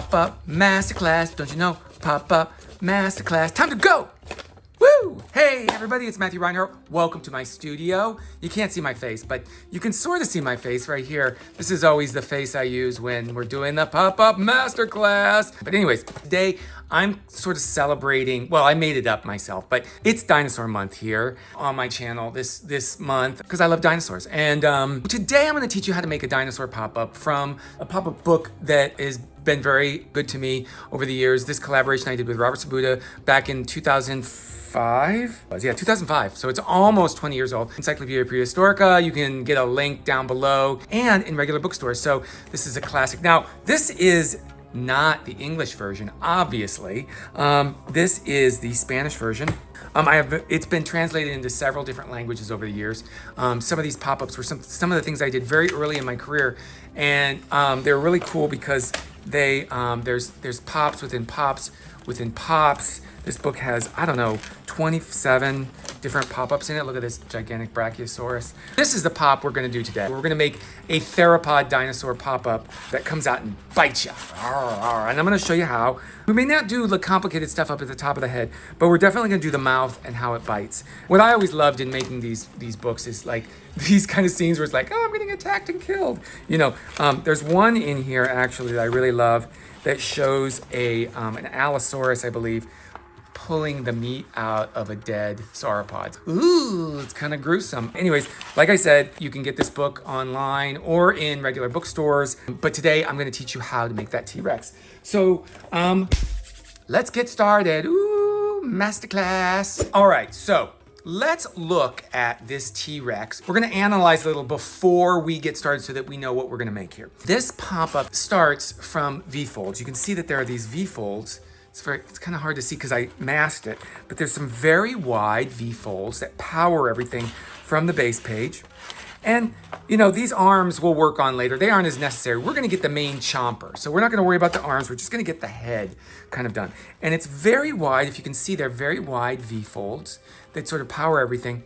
Pop-up masterclass. Don't you know? Pop-up masterclass. Time to go! Woo! Hey everybody, it's Matthew Reinhardt. Welcome to my studio. You can't see my face, but you can sort of see my face right here. This is always the face I use when we're doing the pop-up masterclass. But anyways, today I'm sort of celebrating, well, I made it up myself, but it's dinosaur month here on my channel this month because I love dinosaurs. And today I'm going to teach you how to make a dinosaur pop-up from a pop-up book that is been very good to me over the years. This collaboration I did with Robert Sabuda back in 2005. Yeah, 2005. So it's almost 20 years old. Encyclopedia Prehistorica. You can get a link down below and in regular bookstores. So this is a classic. Now, this is not the English version, obviously. This is the Spanish version. It's been translated into several different languages over the years. Some of these pop-ups were some of the things I did very early in my career, and they're really cool because there's pops within pops within pops. This book has, I don't know, 27 different pop-ups in it. Look at this gigantic Brachiosaurus. This is the pop we're gonna do today. We're gonna make a theropod dinosaur pop-up that comes out and bites you. And I'm gonna show you how. We may not do the complicated stuff up at the top of the head, but we're definitely gonna do the mouth and how it bites. What I always loved in making these books is like these kind of scenes where it's like, oh, I'm getting attacked and killed. You know, there's one in here actually that I really love that shows an Allosaurus, I believe, pulling the meat out of a dead sauropod. Ooh, it's kind of gruesome. Anyways, like I said, you can get this book online or in regular bookstores. But today I'm going to teach you how to make that T-Rex. So let's get started. Ooh, masterclass. All right, so let's look at this T-Rex. We're gonna analyze a little before we get started so that we know what we're gonna make here. This pop-up starts from VFolds. You can see that there are these VFolds. It's kind of hard to see because I masked it, but there's some very wide VFolds that power everything from the base page. And, you know, these arms we'll work on later. They aren't as necessary. We're going to get the main chomper. So we're not going to worry about the arms. We're just going to get the head kind of done. And it's very wide. If you can see, they're very wide VFolds that sort of power everything.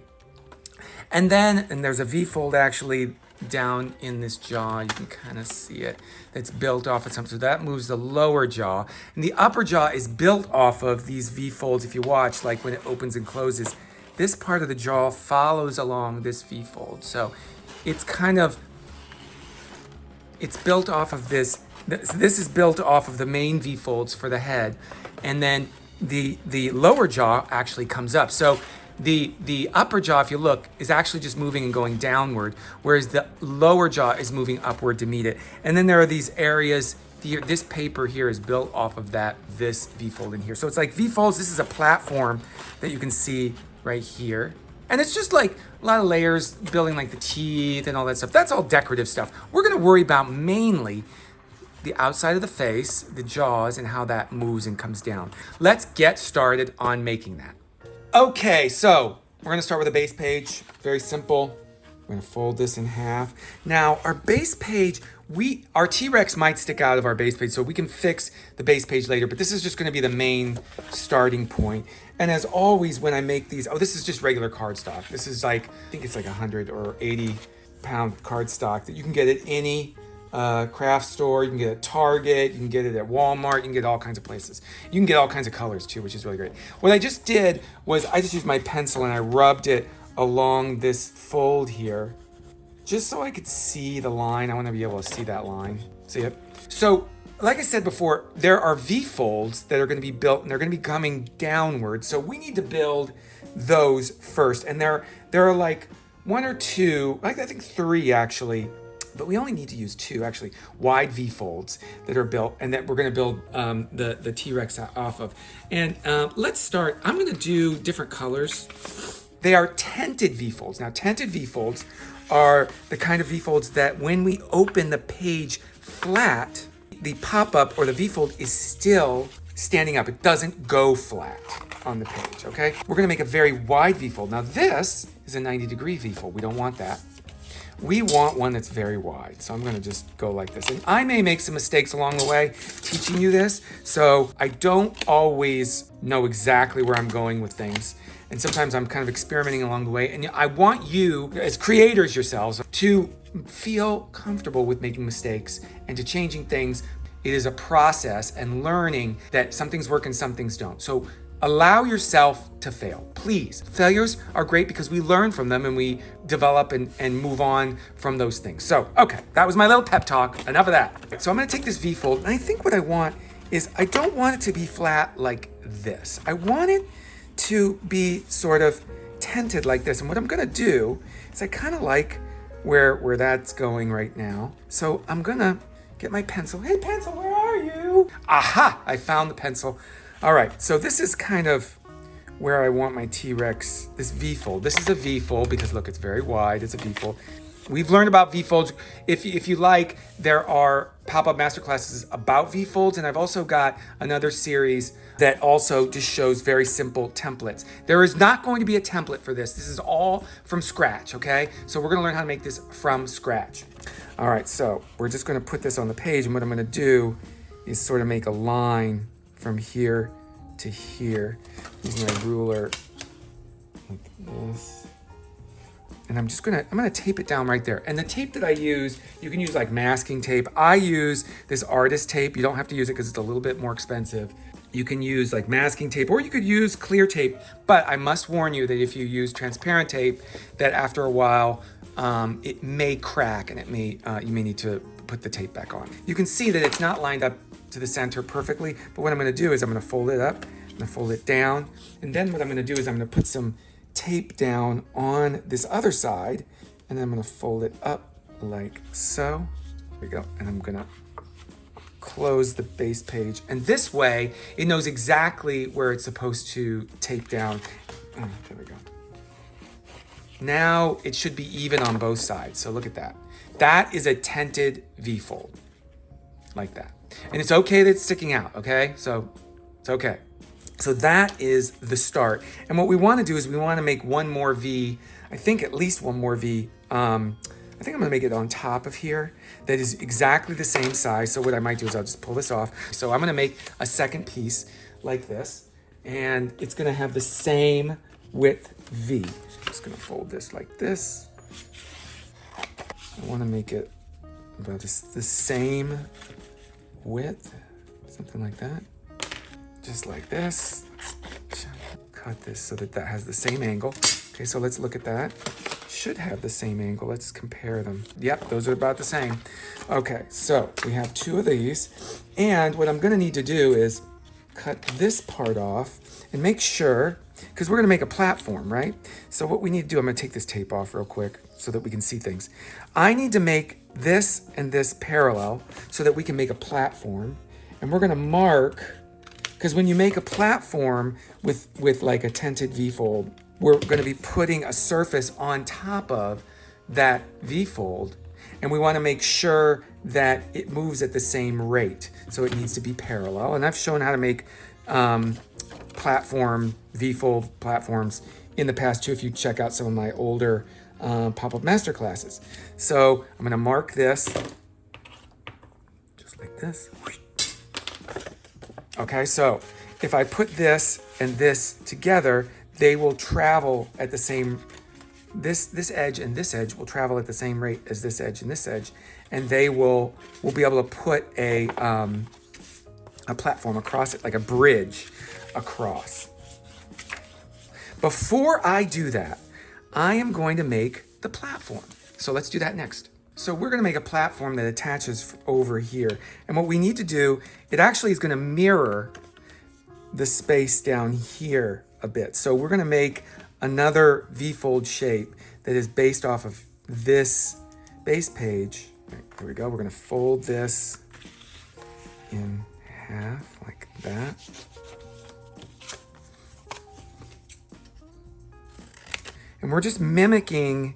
And there's a VFold actually down in this jaw. You can kind of see it. That's built off of something. So that moves the lower jaw. And the upper jaw is built off of these VFolds. If you watch, like when it opens and closes, this part of the jaw follows along this V-fold. So it's built off of this. This is built off of the main V-folds for the head. And then the lower jaw actually comes up. So the upper jaw, if you look, is actually just moving and going downward, whereas the lower jaw is moving upward to meet it. And then there are these areas. This paper here is built off of this V-fold in here. So it's like V-folds. This is a platform that you can see right here. And it's just like a lot of layers building like the teeth and all that stuff. That's all decorative stuff. We're gonna worry about mainly the outside of the face, the jaws, and how that moves and comes down. Let's get started on making that. Okay, so we're gonna start with a base page. Very simple. We're gonna fold this in half. Now, our base page, our T-Rex might stick out of our base page, so we can fix the base page later, but this is just gonna be the main starting point. And as always, when I make these, this is just regular cardstock. This is like, I think it's like 100 or 80 pound cardstock that you can get at any craft store. You can get it at Target, you can get it at Walmart, you can get it all kinds of places. You can get all kinds of colors too, which is really great. What I just did was I just used my pencil and I rubbed it along this fold here, just so I could see the line. I want to be able to see that line. See it? So, like I said before, there are V-folds that are going to be built and they're going to be coming downward. So we need to build those first. And there are like one or two, I think three actually, but we only need to use two actually, wide V-folds that are built and that we're going to build the T-Rex off of. And let's start. I'm going to do different colors. They are tented V-folds. Now, tented V-folds are the kind of V-folds that when we open the page flat, the pop-up or the V-fold is still standing up. It doesn't go flat on the page, okay? We're gonna make a very wide V-fold. Now this is a 90-degree V-fold. We don't want that. We want one that's very wide. So I'm gonna just go like this. And I may make some mistakes along the way teaching you this. So I don't always know exactly where I'm going with things. And sometimes I'm kind of experimenting along the way. And I want you, as creators yourselves, to feel comfortable with making mistakes and to changing things It is a process and learning that some things work and some things don't. So allow yourself to fail, please. Failures are great because we learn from them and we develop and move on from those things. So, okay, that was my little pep talk. Enough of that. So I'm gonna take this V-fold, and I think what I want is, I don't want it to be flat like this. I want it to be sort of tented like this. And what I'm gonna do is, I kind of like where that's going right now. So I'm gonna get my pencil. Hey pencil, where are you? Aha, I found the pencil. All right, so this is kind of where I want my T-Rex, this V-fold. This is a V-fold because look, it's very wide, it's a V-fold. We've learned about V-folds. If you like, there are pop-up masterclasses about V-folds, and I've also got another series that also just shows very simple templates. There is not going to be a template for this. This is all from scratch, okay? So we're gonna learn how to make this from scratch. All right, so we're just gonna put this on the page, and what I'm gonna do is sort of make a line from here to here, using my ruler like this. And I'm gonna tape it down right there. And the tape that I use, you can use like masking tape. I use this artist tape. You don't have to use it because it's a little bit more expensive. You can use like masking tape, or you could use clear tape. But I must warn you that if you use transparent tape, that after a while, it may crack, and you may need to put the tape back on. You can see that it's not lined up to the center perfectly, but what I'm gonna do is I'm gonna fold it up, I'm gonna fold it down, and then what I'm gonna do is I'm gonna put some tape down on this other side, and then I'm gonna fold it up like so. There we go, and I'm gonna close the base page. And this way, it knows exactly where it's supposed to tape down. Oh, there we go. Now it should be even on both sides, so look at that. That is a tented V-fold, like that. And it's okay that it's sticking out, okay? So it's okay. So that is the start. And what we wanna do is we wanna make one more V, I think at least one more V. I think I'm gonna make it on top of here that is exactly the same size. So what I might do is I'll just pull this off. So I'm gonna make a second piece like this, and it's gonna have the same width V. I'm just gonna fold this like this. I wanna make it about the same width, something like that. Just like this. Let's cut this so that that has the same angle. Okay, so let's look at that. Should have the same angle. Let's compare them. Yep, those are about the same. Okay, so we have two of these. And what I'm gonna need to do is cut this part off and make sure, because we're gonna make a platform, right? So what we need to do, I'm gonna take this tape off real quick so that we can see things. I need to make this and this parallel so that we can make a platform. And we're gonna mark, because when you make a platform with like a tented V-fold, we're gonna be putting a surface on top of that V-fold, and we wanna make sure that it moves at the same rate. So it needs to be parallel. And I've shown how to make platform, V-fold platforms in the past too, if you check out some of my older pop-up master classes. So I'm gonna mark this, just like this. Okay, so if I put this and this together, they will travel at the same, this edge and this edge will travel at the same rate as this edge and this edge, and we'll be able to put a platform across it, like a bridge across. Before I do that, I am going to make the platform. So let's do that next. So we're gonna make a platform that attaches over here. And what we need to do, it actually is gonna mirror the space down here a bit. So we're gonna make another V-fold shape that is based off of this base page. Right, here we go, we're gonna fold this in half like that. And we're just mimicking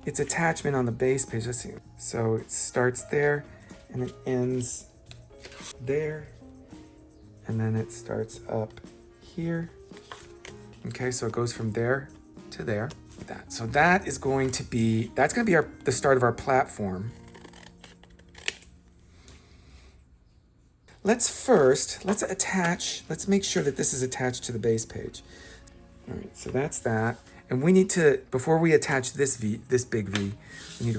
its attachment on the base page. Let's see. So it starts there and it ends there. And then it starts up here. Okay, so it goes from there to there. That. So that is going to be, that's going to be the start of our platform. Let's make sure that this is attached to the base page. All right, so that's that. And we need to, before we attach this big V, we need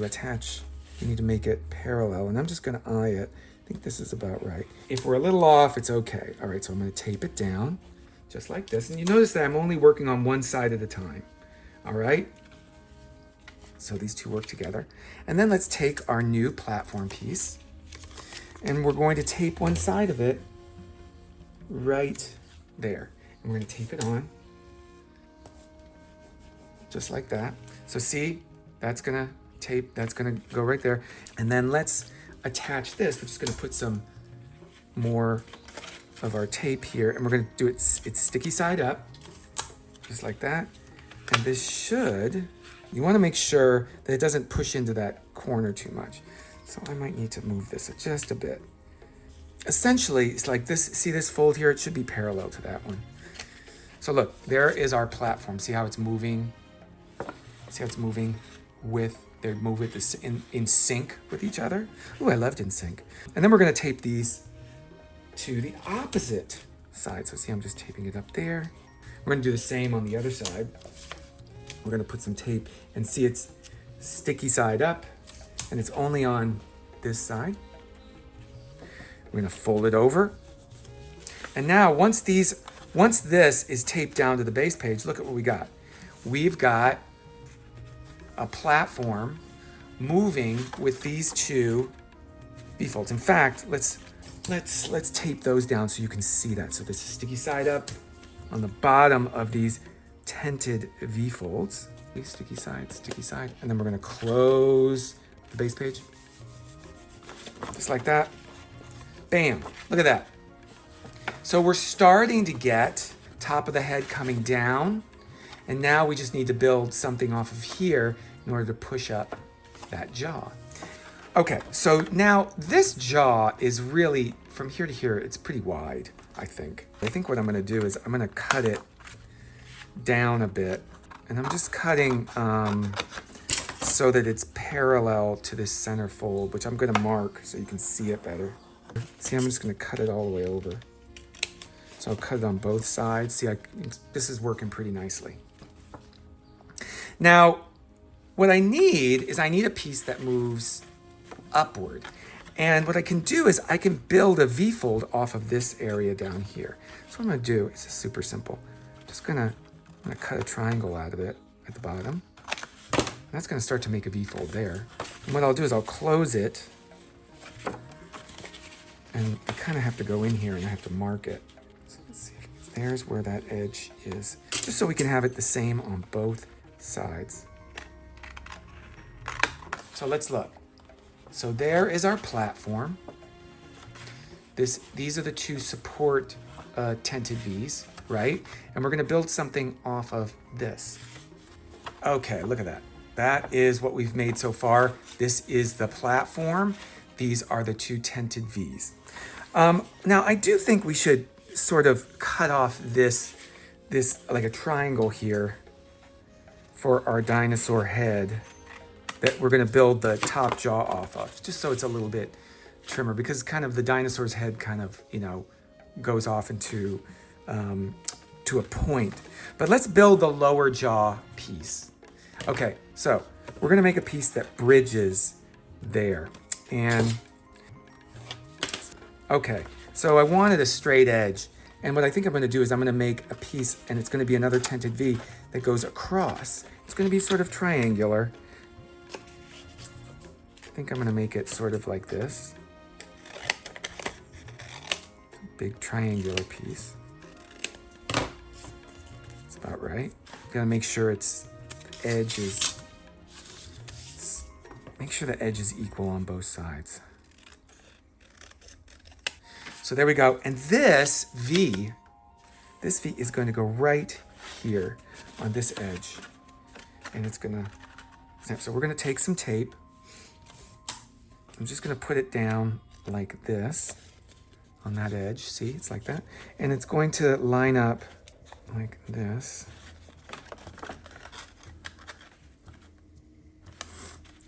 to make it parallel. And I'm just gonna eye it think this is about right. If we're a little off, it's okay. All right, so I'm gonna tape it down just like this. And you notice that I'm only working on one side at a time. All right? So these two work together. And then let's take our new platform piece and we're going to tape one side of it right there. And we're gonna tape it on just like that. So see, that's gonna tape, that's gonna go right there. And then let's attach this. We're just gonna put some more of our tape here and we're gonna do it's sticky side up, just like that. And this should, you wanna make sure that it doesn't push into that corner too much. So I might need to move this just a bit. Essentially, it's like this, see this fold here? It should be parallel to that one. So look, there is our platform. See how it's moving? See how it's moving with, they move with this in sync with each other? Ooh, I loved in sync. And then we're gonna tape these to the opposite side. So see, I'm just taping it up there. We're gonna do the same on the other side. We're gonna put some tape and see it's sticky side up and it's only on this side. We're gonna fold it over. And now once this is taped down to the base page, look at what we got. We've got a platform moving with these two VFolds. In fact, let's tape those down so you can see that. So this is sticky side up on the bottom of these tented VFolds. Sticky side, and then we're gonna close the base page. Just like that. Bam, look at that. So we're starting to get top of the head coming down, and now we just need to build something off of here in order to push up that jaw. Okay, so now this jaw is really, from here to here, it's pretty wide, I think. I think what I'm gonna do is I'm gonna cut it down a bit, and I'm just cutting so that it's parallel to this center fold, which I'm gonna mark so you can see it better. See, I'm just gonna cut it all the way over. So I'll cut it on both sides. See, this is working pretty nicely. Now, what I need is I need a piece that moves upward. And what I can do is I can build a V-fold off of this area down here. So what I'm gonna do is just super simple. I'm gonna cut a triangle out of it at the bottom. And that's gonna start to make a V-fold there. And what I'll do is I'll close it. And I kind of have to go in here and I have to mark it. So let's see, there's where that edge is. Just so we can have it the same on both sides. So let's look. So there is our platform. These are the two support tented V's, right? And we're gonna build something off of this. Okay, look at that. That is what we've made so far. This is the platform. These are the two tented V's. Now I do think we should sort of cut off this like a triangle here for our dinosaur head that we're gonna build the top jaw off of, just so it's a little bit trimmer, because kind of the dinosaur's head kind of, you know, goes off into to a point. But let's build the lower jaw piece. Okay, so we're gonna make a piece that bridges there. And okay, so I wanted a straight edge. And what I think I'm gonna do is I'm gonna make a piece, and it's gonna be another tented V that goes across. It's gonna be sort of triangular. I think I'm gonna make it sort of like this. Big triangular piece. That's about right. Gotta make sure the edge is equal on both sides. So there we go. And this V is going to go right here on this edge. And it's gonna snap. So we're gonna take some tape. I'm just gonna put it down like this on that edge. See, it's like that. And it's going to line up like this.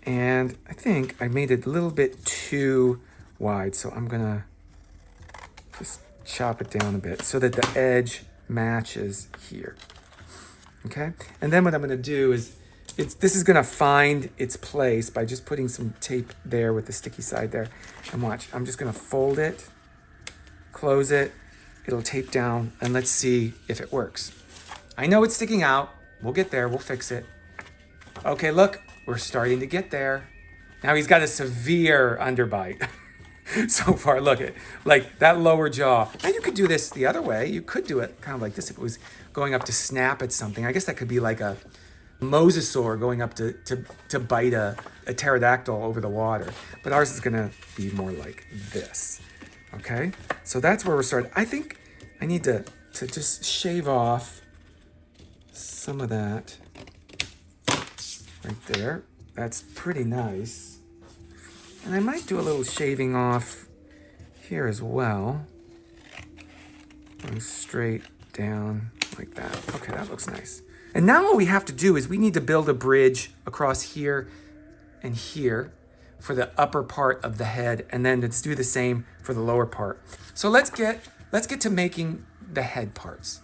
And I think I made it a little bit too wide, so I'm gonna just chop it down a bit so that the edge matches here. Okay? And then what I'm gonna do is this is gonna find its place by just putting some tape there with the sticky side there. And watch, I'm just gonna fold it, close it, it'll tape down, and let's see if it works. I know it's sticking out. We'll get there, we'll fix it. Okay, look, we're starting to get there. Now he's got a severe underbite. So far, look at like that lower jaw. And you could do this the other way. You could do it kind of like this if it was going up to snap at something. I guess that could be like a mosasaur going up to bite a pterodactyl over the water. But ours is gonna be more like this. Okay, so that's where we're starting. I think I need to just shave off some of that right there. That's pretty nice. And I might do a little shaving off here as well. Going straight down like that. Okay, that looks nice. And now what we have to do is we need to build a bridge across here and here for the upper part of the head, and then let's do the same for the lower part. So let's get to making the head parts.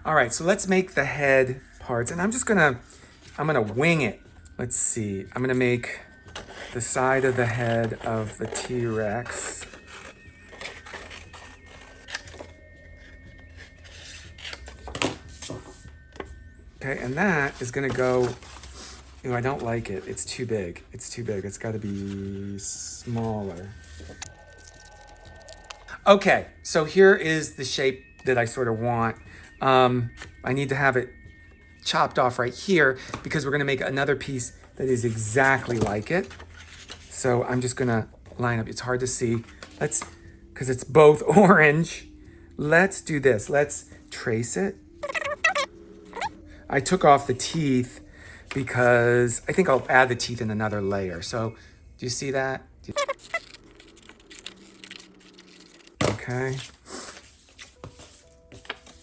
All right, so let's make the head parts, and I'm gonna wing it. Let's see, I'm gonna make the side of the head of the T-Rex. Okay, and that is gonna go, I don't like it. It's too big. It's too big. It's gotta be smaller. Okay, so here is the shape that I sort of want. I need to have it chopped off right here because we're gonna make another piece that is exactly like it. So I'm just gonna line up. It's hard to see. Because it's both orange. Let's do this. Let's trace it. I took off the teeth because I think I'll add the teeth in another layer. So do you see that? Okay.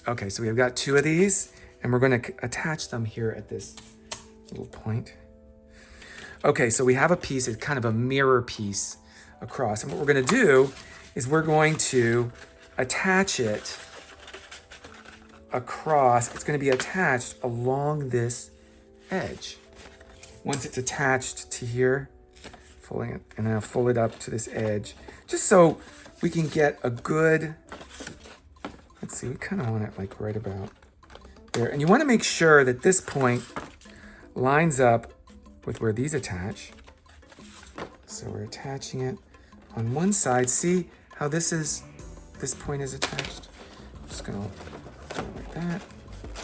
Okay, so we've got two of these and we're gonna attach them here at this little point. Okay, so we have a piece, it's kind of a mirror piece across. And what we're gonna do is we're going to attach it across. It's gonna be attached along this edge. Once it's attached to here, folding it, and then I'll fold it up to this edge, just so we can get a good, let's see, we kind of want it like right about there. And you wanna make sure that this point lines up with where these attach. So we're attaching it on one side. See how this point is attached? I'm just gonna do it like that.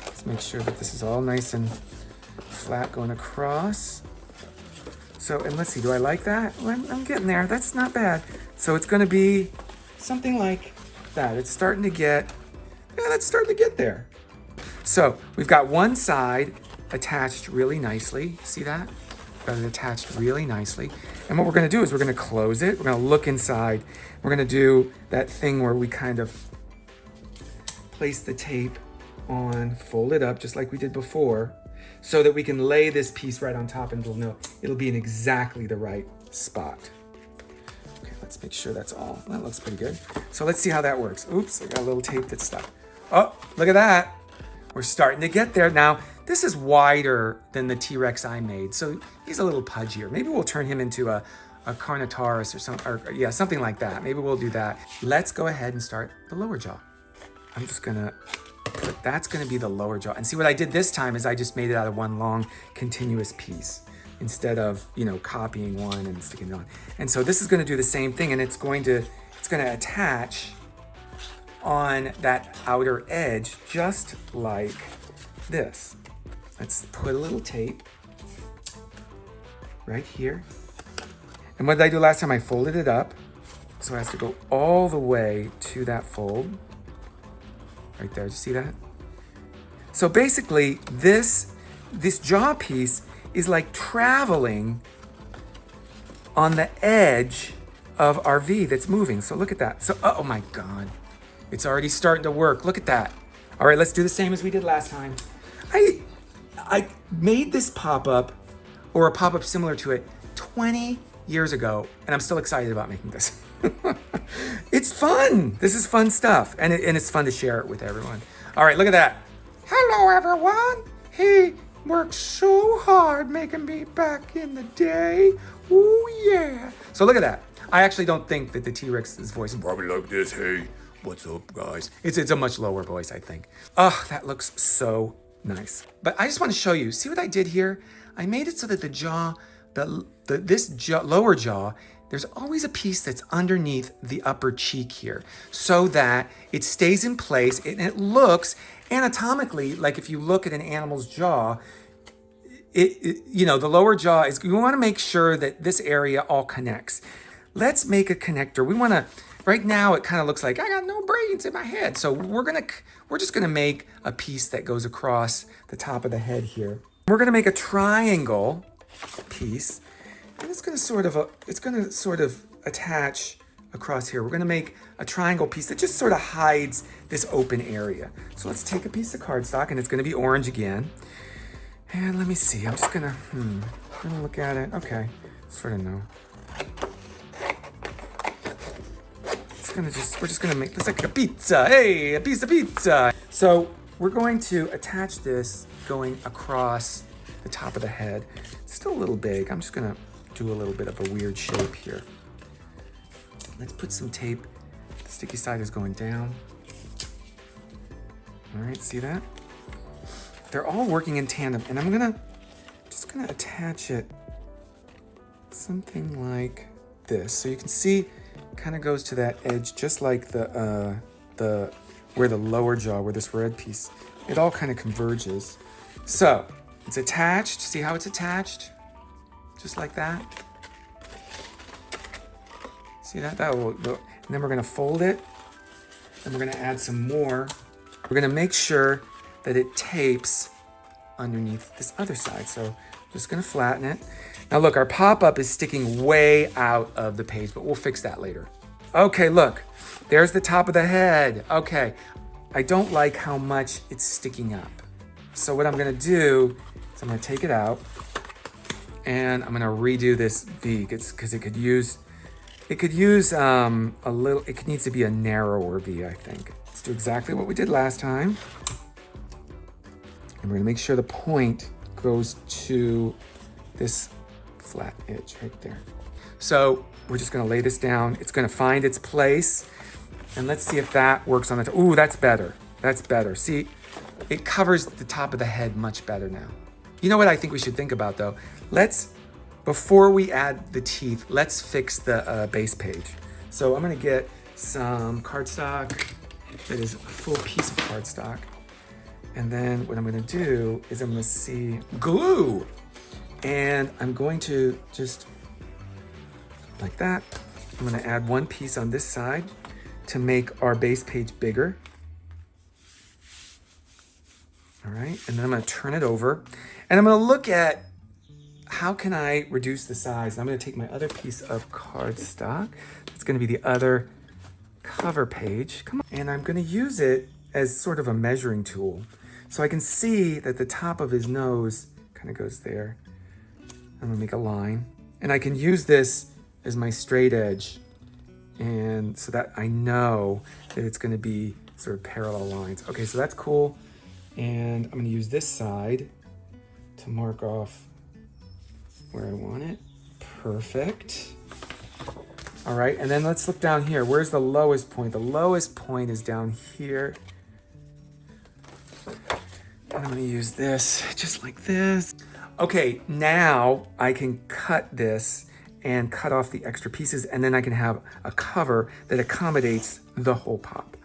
Let's make sure that this is all nice and flat going across. So, and let's see, do I like that? Well, I'm getting there, that's not bad. So it's gonna be something like that. It's starting to get, yeah, that's starting to get there. So we've got one side attached really nicely. See that? Got it attached really nicely. And what we're gonna do is we're gonna close it. We're gonna look inside. We're gonna do that thing where we kind of place the tape on, fold it up just like we did before, so that we can lay this piece right on top and we'll know it'll be in exactly the right spot. Okay, let's make sure that's all. That looks pretty good. So let's see how that works. Oops, I got a little tape that's stuck. Oh, look at that. We're starting to get there. Now, this is wider than the T-Rex I made, so he's a little pudgier. Maybe we'll turn him into a Carnotaurus or something like that. Maybe we'll do that. Let's go ahead and start the lower jaw. I'm just gonna put, that's gonna be the lower jaw. And see what I did this time is I just made it out of one long continuous piece instead of, copying one and sticking it on. And so this is gonna do the same thing, and it's gonna attach on that outer edge just like this. Let's put a little tape right here. And what did I do last time? I folded it up. So it has to go all the way to that fold. Right there, did you see that? So basically, this jaw piece is like traveling on the edge of our V that's moving. So look at that. So, oh my God. It's already starting to work. Look at that. All right, let's do the same as we did last time. I made this pop-up, or a pop-up similar to it, 20 years ago, and I'm still excited about making this. It's fun. This is fun stuff, and it's fun to share it with everyone. All right, look at that. Hello, everyone. He worked so hard making me back in the day. Ooh, yeah. So look at that. I actually don't think that the T-Rex's voice is probably like this. Hey, what's up, guys? It's a much lower voice, I think. Oh, that looks so nice. But I just want to show you. See what I did here? I made it so that the jaw, lower jaw, there's always a piece that's underneath the upper cheek here so that it stays in place and it looks anatomically like if you look at an animal's jaw, the lower jaw is, you want to make sure that this area all connects. Let's make a connector. We want to, right now it kind of looks like I got no brains in my head. So we're just going to make a piece that goes across the top of the head here. We're going to make a triangle piece. And it's going to sort of attach across here. We're going to make a triangle piece that just sort of hides this open area. So let's take a piece of cardstock, and it's going to be orange again. And let me see. I'm just going to look at it. Okay, sort of know. We're just going to make this like a pizza. Hey, a piece of pizza. So we're going to attach this going across the top of the head. It's still a little big. I'm just going to do a little bit of a weird shape here. Let's put some tape. The sticky side is going down. All right, see that? They're all working in tandem, and I'm just gonna attach it something like this. So you can see it kind of goes to that edge, just like the where the lower jaw, where this red piece, it all kind of converges. So it's attached. See how it's attached? Just like that. See that? And then we're gonna fold it, and we're gonna add some more. We're gonna make sure that it tapes underneath this other side. So just gonna flatten it. Now look, our pop-up is sticking way out of the page, but we'll fix that later. Okay, look, there's the top of the head. Okay, I don't like how much it's sticking up. So what I'm gonna do is I'm gonna take it out, and I'm gonna redo this V because it needs to be a narrower V, I think. Let's do exactly what we did last time. And we're gonna make sure the point goes to this flat edge right there. So we're just gonna lay this down. It's gonna find its place. And let's see if that works on the top. Ooh, that's better. That's better. See, it covers the top of the head much better now. You know what I think we should think about though? Before we add the teeth, let's fix the base page. So I'm gonna get some cardstock that is a full piece of cardstock. And then what I'm gonna do is I'm gonna see glue. And I'm going to just, like that, I'm gonna add one piece on this side to make our base page bigger. All right, and then I'm gonna turn it over. And I'm gonna look at how can I reduce the size? I'm gonna take my other piece of cardstock. It's gonna be the other cover page. Come on. And I'm gonna use it as sort of a measuring tool. So I can see that the top of his nose kind of goes there. I'm gonna make a line. And I can use this as my straight edge. And so that I know that it's gonna be sort of parallel lines. Okay, so that's cool. And I'm gonna use this side to mark off where I want it. Perfect. All right, and then let's look down here. Where's the lowest point? The lowest point is down here. And I'm gonna use this just like this. Okay, now I can cut this and cut off the extra pieces, and then I can have a cover that accommodates the whole pop.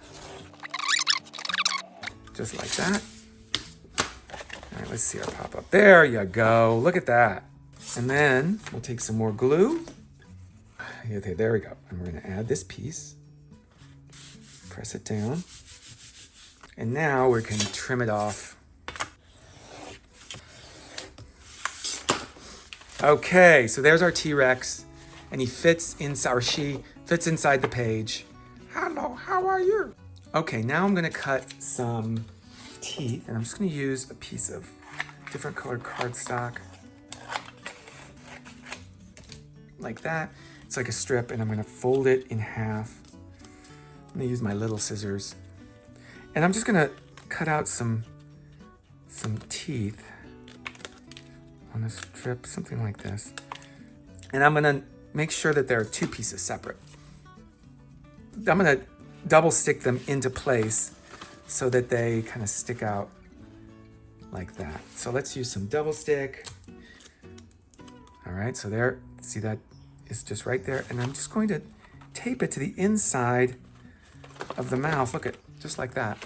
Just like that. All right, let's see our pop up. There you go, look at that. And then we'll take some more glue. Okay, there we go. And we're gonna add this piece. Press it down. And now we can trim it off. Okay, so there's our T-Rex, and he fits inside, or she fits inside the page. Hello, how are you? Okay, now I'm gonna cut some teeth, and I'm just gonna use a piece of different colored cardstock. Like that. It's like a strip, and I'm gonna fold it in half. I'm gonna use my little scissors. And I'm just gonna cut out some teeth. on a strip, something like this. And I'm gonna make sure that there are 2 pieces separate. I'm gonna double stick them into place so that they kind of stick out like that. So let's use some double stick. All right, so there, see that is just right there. And I'm just going to tape it to the inside of the mouth. Look at, just like that.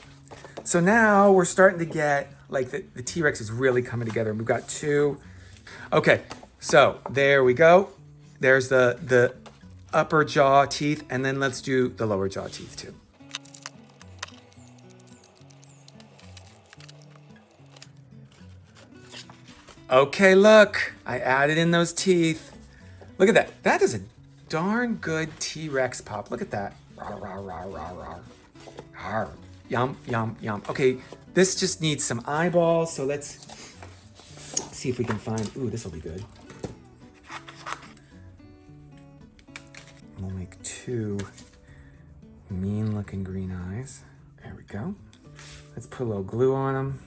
So now we're starting to get, like the T-Rex is really coming together. We've got 2. Okay, so there we go. There's the upper jaw teeth, and then let's do the lower jaw teeth too. Okay, look, I added in those teeth. Look at that. That is a darn good T-Rex pop. Look at that. Rawr, rawr, rawr, rawr, rawr. Rawr. Yum, yum, yum. Okay, this just needs some eyeballs, so let's see if we can find, ooh, this will be good. We'll make 2 mean looking green eyes. There we go. Let's put a little glue on them.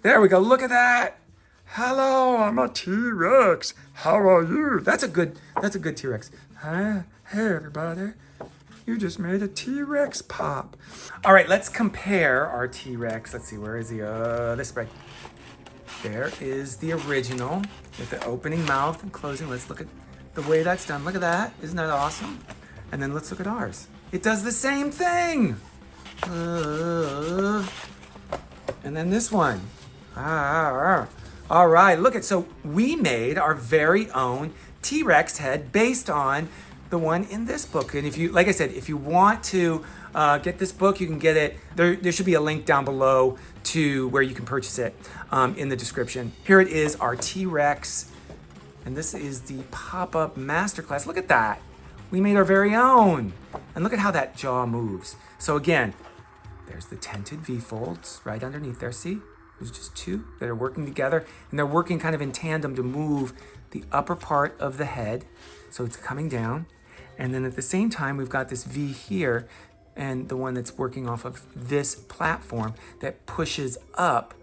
There we go, look at that. Hello, I'm a T-Rex. How are you? That's a good T-Rex. Hi, hey everybody. You just made a T-Rex pop. All right, let's compare our T-Rex. Let's see, where is he? This way. There is the original with the opening mouth and closing. Let's look at the way that's done. Look at that, isn't that awesome? And then let's look at ours. It does the same thing. And then this one. All right, look at, so we made our very own T-Rex head based on the one in this book. And if you, like I said, if you want to get this book, you can get it. There should be a link down below to where you can purchase it in the description. Here it is, our T-Rex. And this is the pop-up masterclass. Look at that. We made our very own. And look at how that jaw moves. So again, there's the tented V-folds right underneath there, see? There's just 2 that are working together, and they're working kind of in tandem to move the upper part of the head. So it's coming down. And then at the same time, we've got this V here, and the one that's working off of this platform that pushes up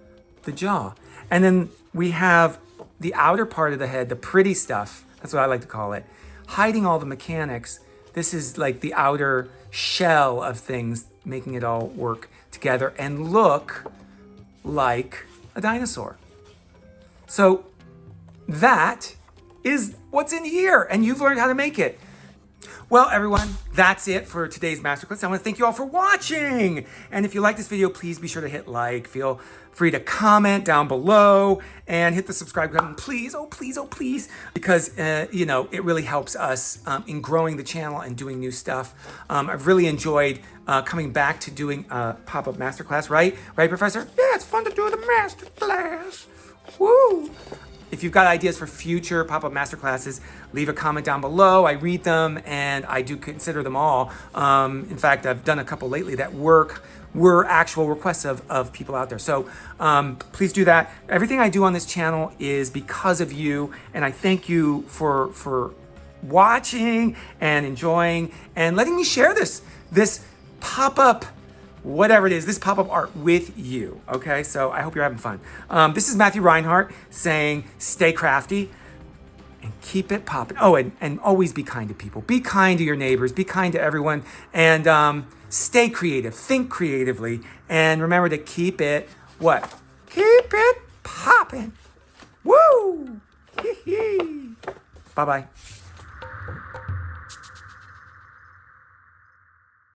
the jaw. And then we have the outer part of the head, the pretty stuff, that's what I like to call it, hiding all the mechanics. This is like the outer shell of things, making it all work together and look like a dinosaur. So that is what's in here, and you've learned how to make it. Well, everyone, that's it for today's masterclass. I want to thank you all for watching. And if you like this video, please be sure to hit like. Feel free to comment down below and hit the subscribe button, please. Oh, please, oh, please. Because, you know, it really helps us in growing the channel and doing new stuff. I've really enjoyed coming back to doing a pop-up masterclass, right? Right, Professor? Yeah, it's fun to do the masterclass. Woo! If you've got ideas for future pop-up masterclasses, leave a comment down below. I read them and I do consider them all. In fact, I've done a couple lately that were actual requests of people out there. So please do that. Everything I do on this channel is because of you, and I thank you for watching and enjoying and letting me share this pop-up, whatever it is, this pop-up art with you, okay? So I hope you're having fun. This is Matthew Reinhardt saying stay crafty and keep it popping. Oh, and always be kind to people. Be kind to your neighbors. Be kind to everyone. And stay creative. Think creatively. And remember to keep it, what? Keep it popping. Woo! Hee hee. Bye-bye.